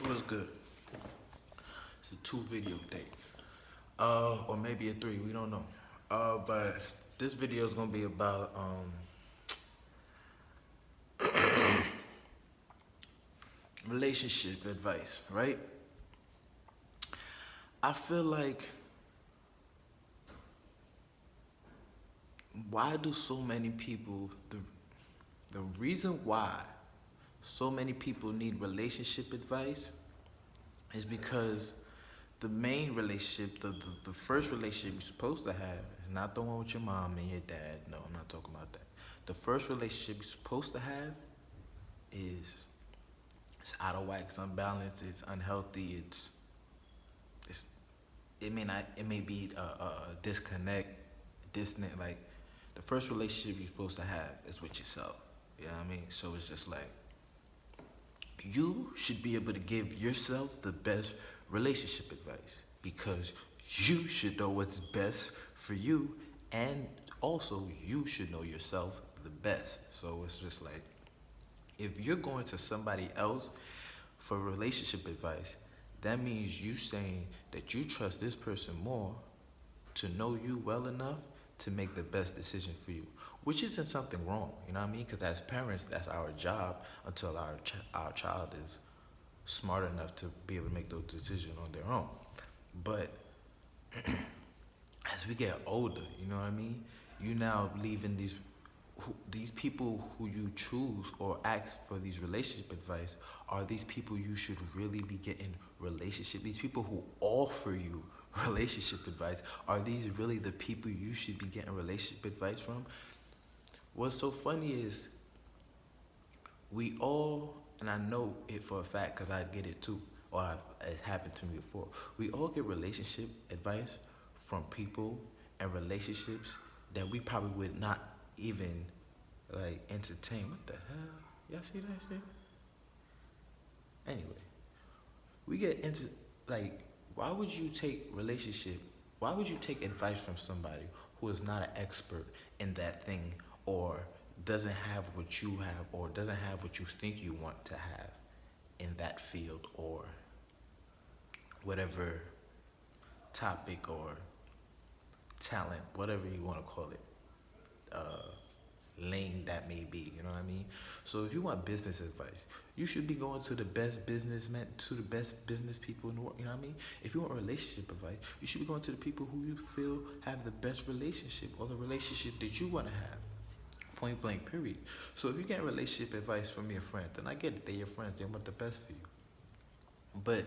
What's good? It's a 2 video day. Or maybe a 3, we don't know. But this video is gonna be about relationship advice, right? I feel like why do so many people the reason why so many people need relationship advice is because the main relationship, the first relationship you're supposed to have is not the one with your mom and your dad. No, I'm not talking about that. The first relationship you're supposed to have is it's out of whack, it's unbalanced, it's unhealthy, it's it may be a disconnect, dissonant. Like the first relationship you're supposed to have is with yourself. You know what I mean? So it's just like you should be able to give yourself the best relationship advice because you should know what's best for you, and also you should know yourself the best. So it's just like if you're going to somebody else for relationship advice, that means you saying that you trust this person more to know you well enough to make the best decision for you, which isn't something wrong, you know what I mean? Because as parents, that's our job until our child is smart enough to be able to make those decisions on their own. But as we get older, you know what I mean? You now leaving these people who you choose or ask for these relationship advice are these people you should really be getting relationship. These people who offer you relationship advice, are these really the people you should be getting relationship advice from? What's so funny is we all, and I know it for a fact because I get it too, or it happened to me before. We all get relationship advice from people and relationships that we probably would not even like entertain. What the hell? Y'all see that shit? Anyway, we get into like, why would you take relationship? Why would you take advice from somebody who is not an expert in that thing, or doesn't have what you have, or doesn't have what you think you want to have in that field, or whatever topic or talent, whatever you want to call it, lane that may be, you know what I mean? So if you want business advice, you should be going to the best businessmen, to the best business people in the world, you know what I mean? If you want relationship advice, you should be going to the people who you feel have the best relationship, or the relationship that you want to have. Point blank, period. So if you get relationship advice from your friend, then I get it, they're your friends, they want the best for you. But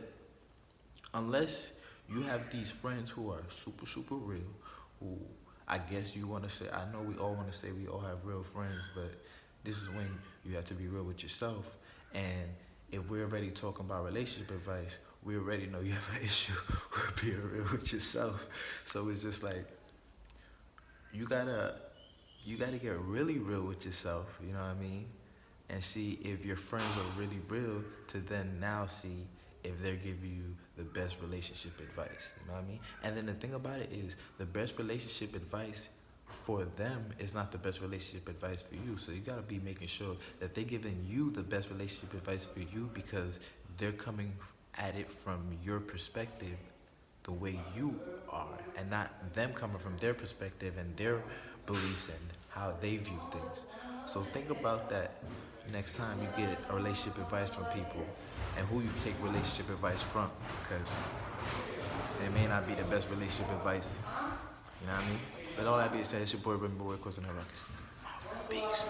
unless you have these friends who are super, super real, who I guess you want to say, I know we all want to say we all have real friends, but this is when you have to be real with yourself. And if we're already talking about relationship advice, we already know you have an issue with being real with yourself. So it's just like, you gotta get really real with yourself, you know what I mean? And see if your friends are really real, to then now see if they're giving you the best relationship advice, you know what I mean? And then the thing about it is, the best relationship advice for them is not the best relationship advice for you. So you gotta be making sure that they're giving you the best relationship advice for you, because they're coming at it from your perspective, the way you are, and not them coming from their perspective and their beliefs and how they view things. So think about that next time you get a relationship advice from people, and who you take relationship advice from, because it may not be the best relationship advice. You know what I mean? With all that being said, it's your boy Remy Boy, Cousin Ruckus. Peace.